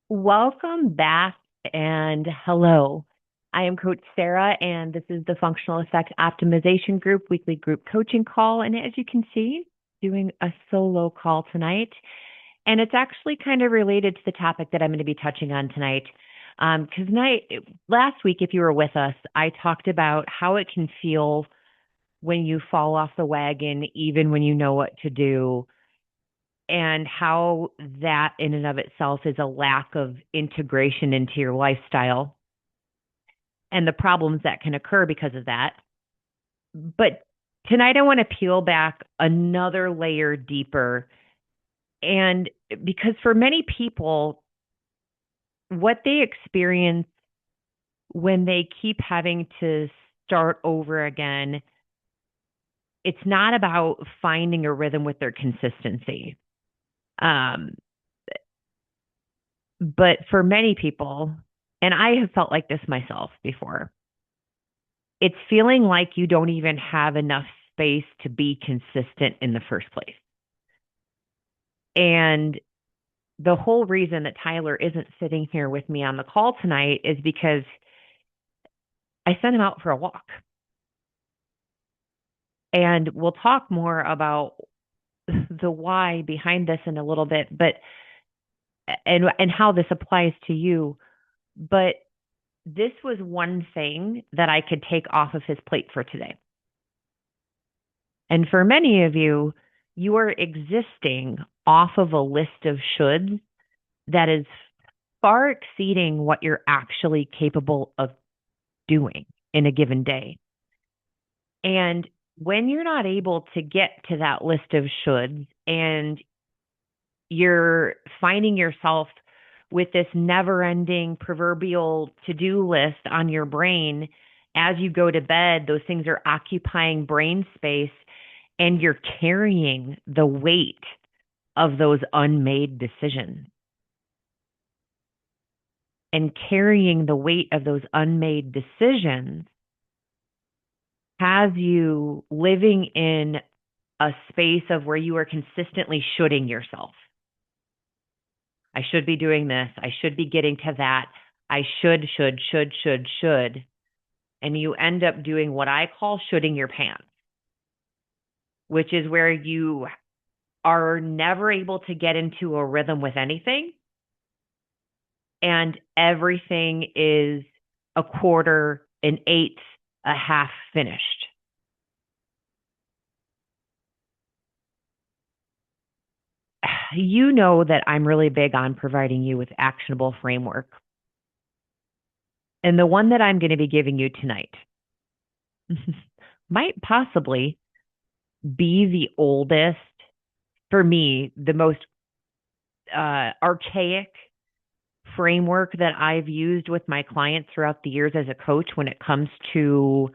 Welcome back and hello. I am Coach Sarah, and this is the Functional Effect Optimization Group weekly group coaching call. And as you can see, doing a solo call tonight. And it's actually kind of related to the topic that I'm going to be touching on tonight. Because last week, if you were with us, I talked about how it can feel when you fall off the wagon, even when you know what to do, and how that in and of itself is a lack of integration into your lifestyle and the problems that can occur because of that. But tonight I want to peel back another layer deeper. And because for many people, what they experience when they keep having to start over again, it's not about finding a rhythm with their consistency. Um, But for many people, and I have felt like this myself before, it's feeling like you don't even have enough space to be consistent in the first place. And the whole reason that Tyler isn't sitting here with me on the call tonight is because I sent him out for a walk. And we'll talk more about the why behind this in a little bit, but and how this applies to you. But this was one thing that I could take off of his plate for today. And for many of you, you are existing off of a list of shoulds that is far exceeding what you're actually capable of doing in a given day. And when you're not able to get to that list of shoulds and you're finding yourself with this never ending proverbial to do list on your brain as you go to bed, those things are occupying brain space and you're carrying the weight of those unmade decisions. And carrying the weight of those unmade decisions has you living in a space of where you are consistently shoulding yourself. I should be doing this. I should be getting to that. I should. And you end up doing what I call shoulding your pants, which is where you are never able to get into a rhythm with anything. And everything is a quarter, an eighth, a half finished. You know that I'm really big on providing you with actionable framework. And the one that I'm going to be giving you tonight might possibly be the oldest, for me, the most archaic framework that I've used with my clients throughout the years as a coach when it comes to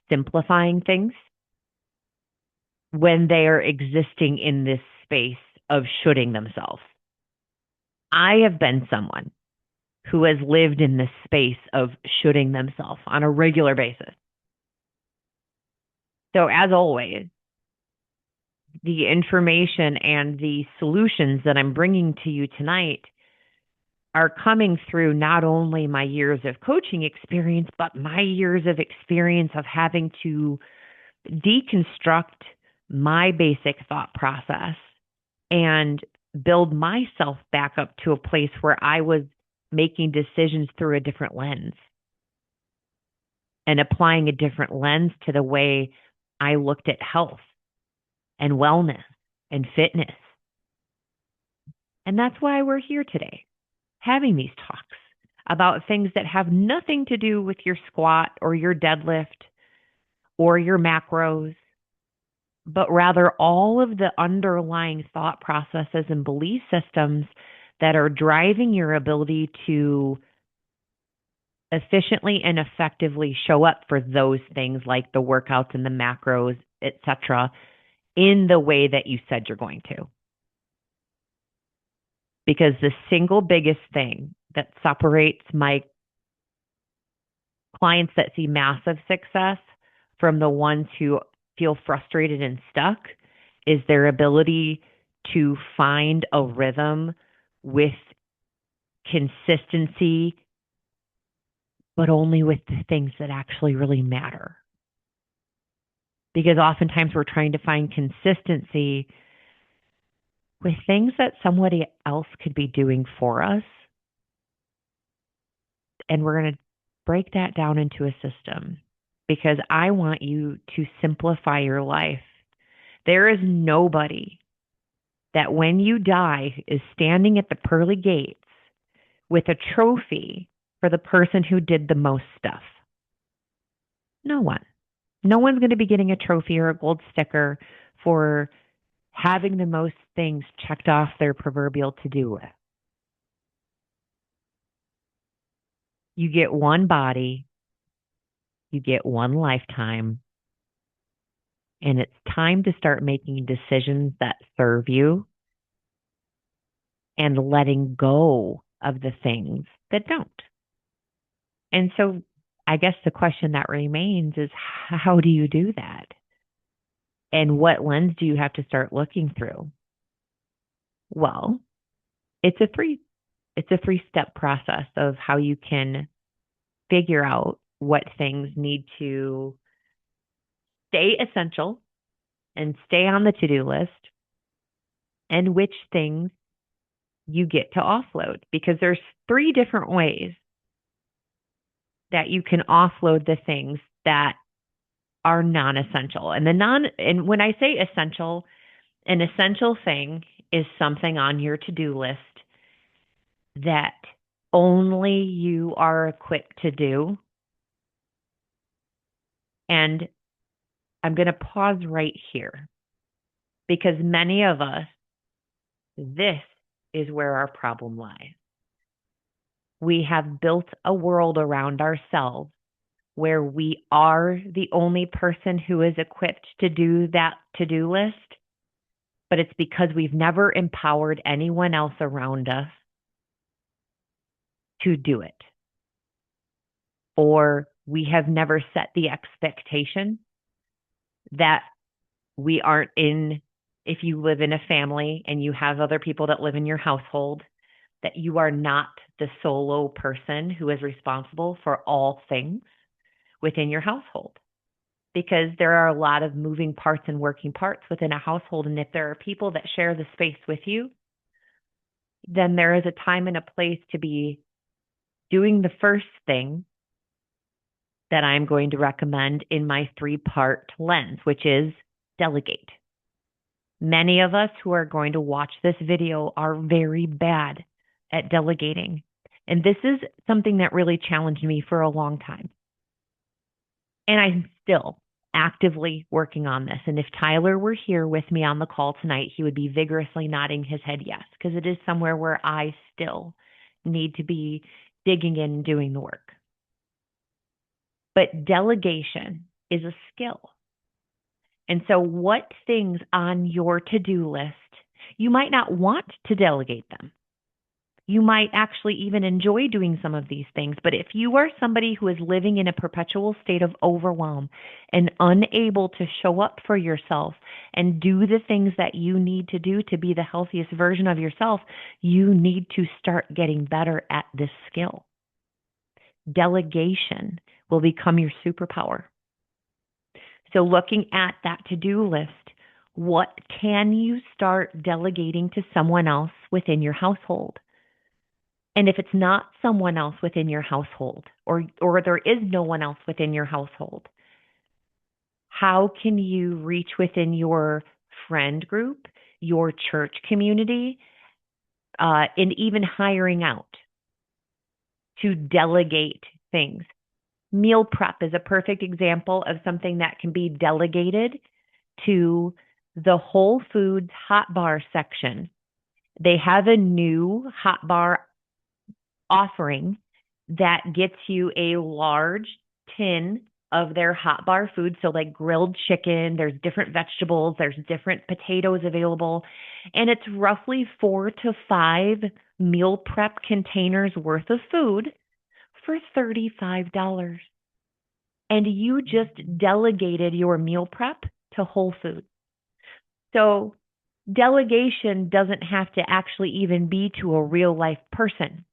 simplifying things when they are existing in this space of shoulding themselves. I have been someone who has lived in this space of shoulding themselves on a regular basis. So, as always, the information and the solutions that I'm bringing to you tonight are coming through not only my years of coaching experience, but my years of experience of having to deconstruct my basic thought process and build myself back up to a place where I was making decisions through a different lens and applying a different lens to the way I looked at health and wellness and fitness. And that's why we're here today, having these talks about things that have nothing to do with your squat or your deadlift or your macros, but rather all of the underlying thought processes and belief systems that are driving your ability to efficiently and effectively show up for those things like the workouts and the macros, etc., in the way that you said you're going to. Because the single biggest thing that separates my clients that see massive success from the ones who feel frustrated and stuck is their ability to find a rhythm with consistency, but only with the things that actually really matter. Because oftentimes we're trying to find consistency with things that somebody else could be doing for us. And we're going to break that down into a system because I want you to simplify your life. There is nobody that when you die is standing at the pearly gates with a trophy for the person who did the most stuff. No one. No one's going to be getting a trophy or a gold sticker for having the most things checked off their proverbial to-do list. You get one body, you get one lifetime, and it's time to start making decisions that serve you and letting go of the things that don't. And so I guess the question that remains is how do you do that? And what lens do you have to start looking through? Well, it's a three-step process of how you can figure out what things need to stay essential and stay on the to-do list and which things you get to offload because there's three different ways that you can offload the things that are non-essential. And when I say essential, an essential thing is something on your to-do list that only you are equipped to do. And I'm going to pause right here because many of us, this is where our problem lies. We have built a world around ourselves where we are the only person who is equipped to do that to-do list, but it's because we've never empowered anyone else around us to do it. Or we have never set the expectation that we aren't if you live in a family and you have other people that live in your household, that you are not the solo person who is responsible for all things within your household. Because there are a lot of moving parts and working parts within a household. And if there are people that share the space with you, then there is a time and a place to be doing the first thing that I'm going to recommend in my 3-part lens, which is delegate. Many of us who are going to watch this video are very bad at delegating. And this is something that really challenged me for a long time. And I'm still actively working on this. And if Tyler were here with me on the call tonight, he would be vigorously nodding his head yes, because it is somewhere where I still need to be digging in and doing the work. But delegation is a skill. And so what things on your to-do list, you might not want to delegate them. You might actually even enjoy doing some of these things. But if you are somebody who is living in a perpetual state of overwhelm and unable to show up for yourself and do the things that you need to do to be the healthiest version of yourself, you need to start getting better at this skill. Delegation will become your superpower. So looking at that to-do list, what can you start delegating to someone else within your household? And if it's not someone else within your household, or there is no one else within your household, how can you reach within your friend group, your church community, and even hiring out to delegate things? Meal prep is a perfect example of something that can be delegated to the Whole Foods hot bar section. They have a new hot bar offering that gets you a large tin of their hot bar food. So like grilled chicken, there's different vegetables, there's different potatoes available. And it's roughly 4 to 5 meal prep containers worth of food for $35. And you just delegated your meal prep to Whole Foods. So delegation doesn't have to actually even be to a real life person.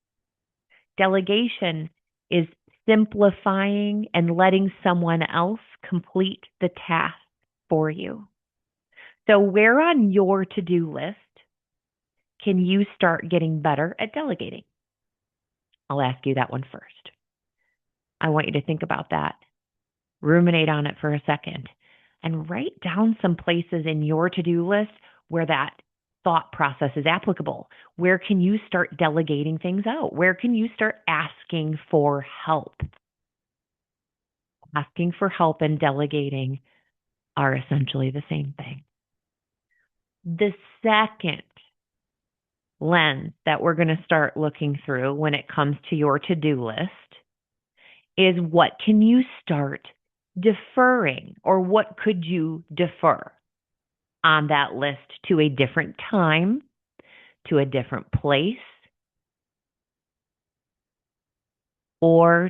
Delegation is simplifying and letting someone else complete the task for you. So, where on your to do list can you start getting better at delegating? I'll ask you that one first. I want you to think about that, ruminate on it for a second, and write down some places in your to do list where that thought process is applicable. Where can you start delegating things out? Where can you start asking for help? Asking for help and delegating are essentially the same thing. The second lens that we're going to start looking through when it comes to your to do list is what can you start deferring, or what could you defer on that list to a different time, to a different place, or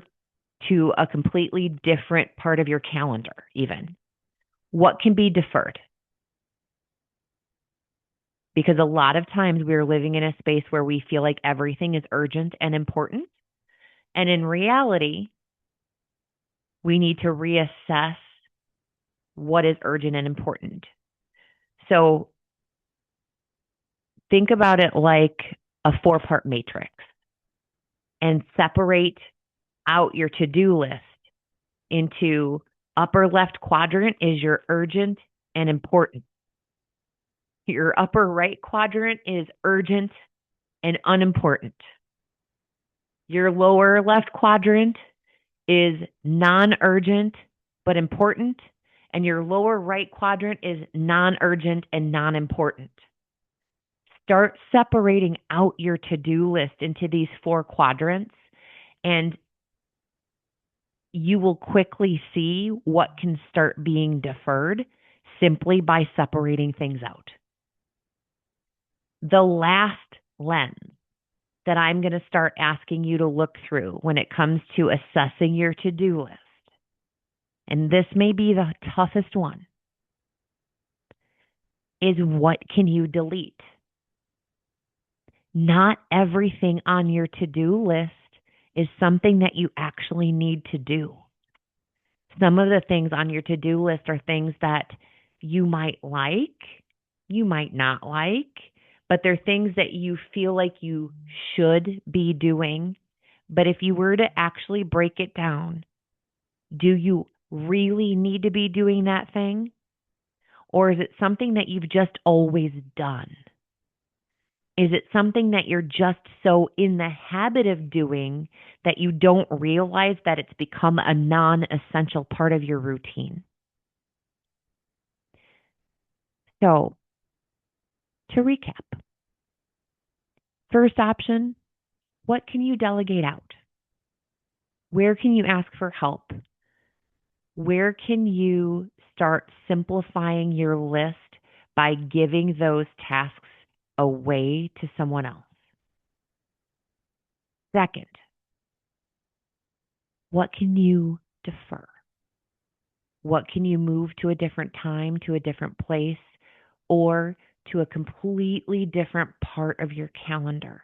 to a completely different part of your calendar, even. What can be deferred? Because a lot of times we're living in a space where we feel like everything is urgent and important. And in reality, we need to reassess what is urgent and important. So think about it like a 4-part matrix and separate out your to-do list into upper left quadrant is your urgent and important. Your upper right quadrant is urgent and unimportant. Your lower left quadrant is non-urgent but important, and your lower right quadrant is non-urgent and non-important. Start separating out your to-do list into these 4 quadrants, and you will quickly see what can start being deferred simply by separating things out. The last lens that I'm going to start asking you to look through when it comes to assessing your to-do list, and this may be the toughest one, is what can you delete? Not everything on your to-do list is something that you actually need to do. Some of the things on your to-do list are things that you might like, you might not like, but they're things that you feel like you should be doing. But if you were to actually break it down, do you really need to be doing that thing? Or is it something that you've just always done? Is it something that you're just so in the habit of doing that you don't realize that it's become a non-essential part of your routine? So, to recap, first option, what can you delegate out? Where can you ask for help? Where can you start simplifying your list by giving those tasks away to someone else? Second, what can you defer? What can you move to a different time, to a different place, or to a completely different part of your calendar?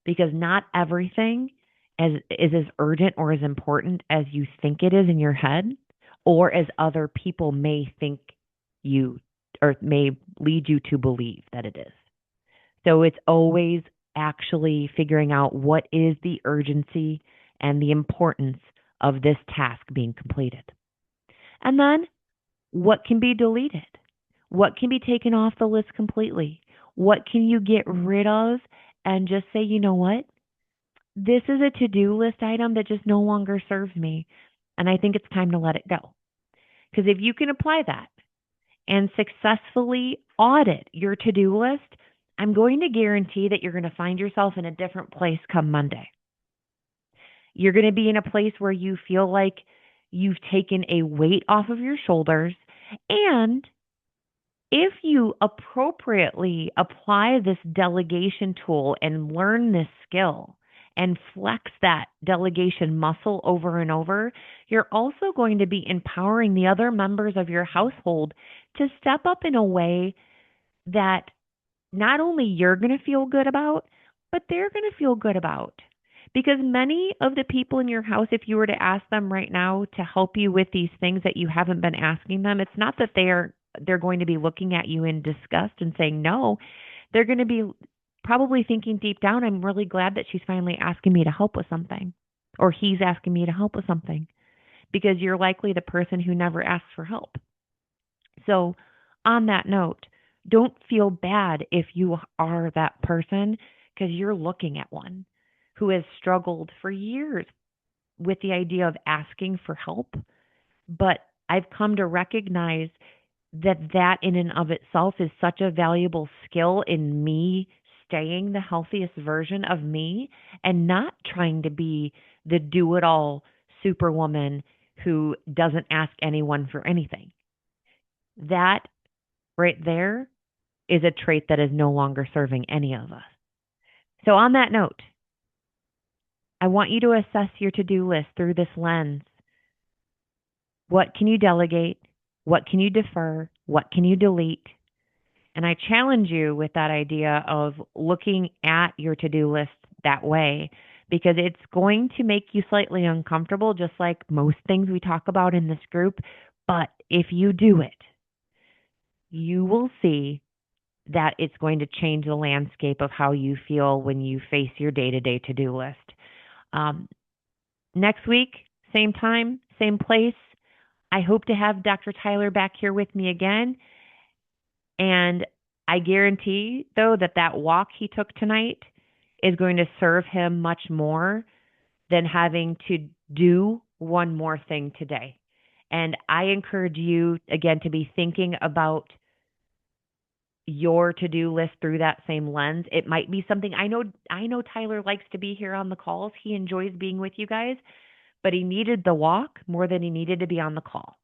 Because not everything is as urgent or as important as you think it is in your head, or as other people may think you, or may lead you to believe that it is. So it's always actually figuring out what is the urgency and the importance of this task being completed. And then what can be deleted? What can be taken off the list completely? What can you get rid of and just say, you know what? This is a to-do list item that just no longer serves me, and I think it's time to let it go. Because if you can apply that and successfully audit your to-do list, I'm going to guarantee that you're going to find yourself in a different place come Monday. You're going to be in a place where you feel like you've taken a weight off of your shoulders. And if you appropriately apply this delegation tool and learn this skill and flex that delegation muscle over and over, you're also going to be empowering the other members of your household to step up in a way that not only you're going to feel good about, but they're going to feel good about. Because many of the people in your house, if you were to ask them right now to help you with these things that you haven't been asking them, it's not that they're going to be looking at you in disgust and saying no. They're going to be probably thinking deep down, I'm really glad that she's finally asking me to help with something, or he's asking me to help with something, because you're likely the person who never asks for help. So, on that note, don't feel bad if you are that person, because you're looking at one who has struggled for years with the idea of asking for help. But I've come to recognize that in and of itself is such a valuable skill in me staying the healthiest version of me and not trying to be the do it all superwoman who doesn't ask anyone for anything. That right there is a trait that is no longer serving any of us. So, on that note, I want you to assess your to do list through this lens. What can you delegate? What can you defer? What can you delete? And I challenge you with that idea of looking at your to do list that way, because it's going to make you slightly uncomfortable, just like most things we talk about in this group. But if you do it, you will see that it's going to change the landscape of how you feel when you face your day to day to do list. Um, Next week, same time, same place. I hope to have Dr. Tyler back here with me again. And I guarantee, though, that walk he took tonight is going to serve him much more than having to do one more thing today. And I encourage you, again, to be thinking about your to-do list through that same lens. It might be something I know Tyler likes to be here on the calls. He enjoys being with you guys, but he needed the walk more than he needed to be on the call.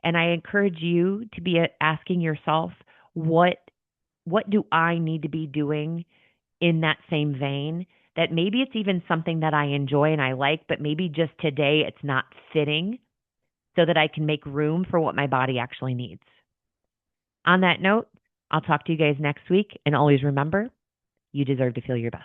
And I encourage you to be asking yourself, what do I need to be doing in that same vein? That maybe it's even something that I enjoy and I like, but maybe just today it's not fitting, so that I can make room for what my body actually needs. On that note, I'll talk to you guys next week. And always remember, you deserve to feel your best.